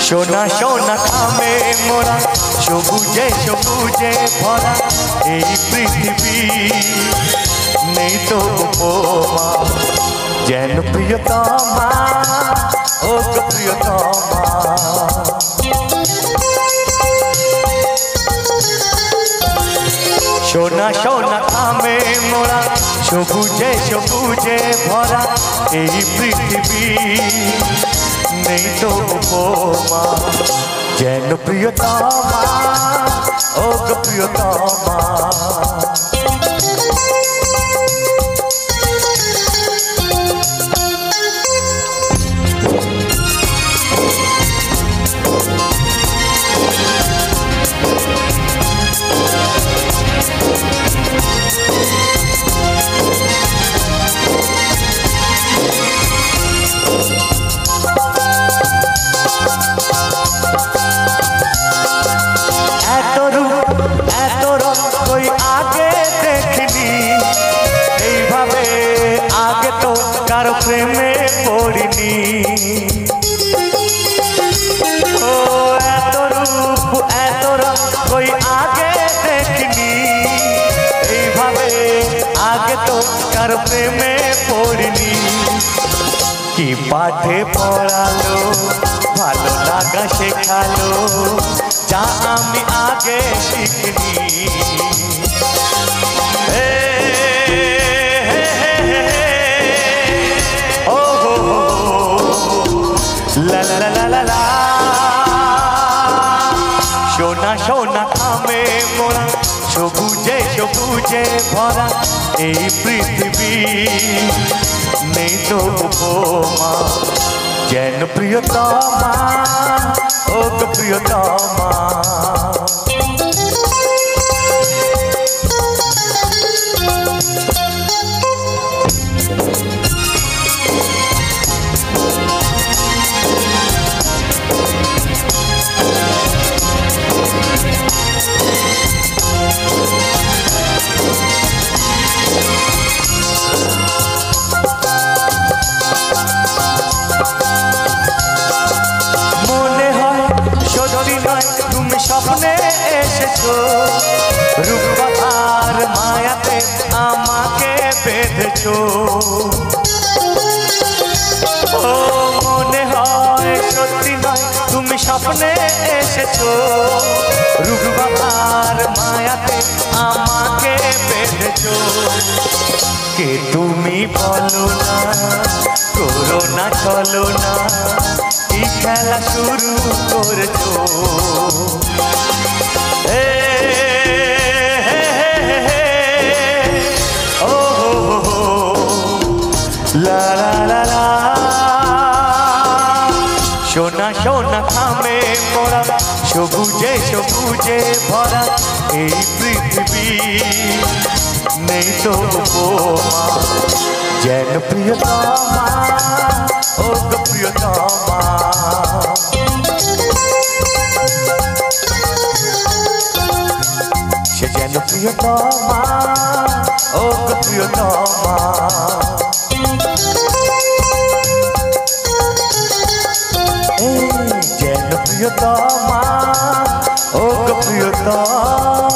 সোনা সোনা খামে মোরা সবুজে সবুজে ভরা এই পৃথিবী নেই তো উপমা যেন প্রিয়তমা ও গো প্রিয়তমা সোনা সোনা খামে মোরা সবুজে সবুজে ভরা এই পৃথিবী নেই তো উপমা যেন প্রিয়তমা ও গো প্রিয়তমা कोई आगे देखनी এইভাবে आगे तो कारो प्रेमे पड़िनी ओ एत रूप एत रंग कोई आगे देखनी এইভাবে आगे तो कारो प्रेमे पड़िनी कि पाठे पढ़ालो भालो लागা শেখালো যা আমি आगे শিখিনি ला ला ला ला ला সোনা সোনা খামে মোরা সবুজে সবুজে ভরা এই পৃথিবী নেই তো উপমা যেন প্রিয়তমা ও গো প্রিয়তমা স্বপ্নে এসেছো রূপকথার মায়াতে আমাকে বেঁধেছো ও মনে হয় সত্যি নয় তুমি স্বপ্নে এসেছো রূপকথার মায়াতে আমাকে বেঁধেছো কে তুমি বলো না করো না চলো না কি খেলা শুরু করেছো ला ला ला ला সোনা সোনা খামে মোরা সবুজে সবুজে ভরা এই পৃথিবী নেই তো উপমা যেন প্রিয়তমা ও গো প্রিয়তমা সে যেন প্রিয়তমা ও গো প্রিয়তমা যেন প্রিয়তমা ও গো প্রিয়তমা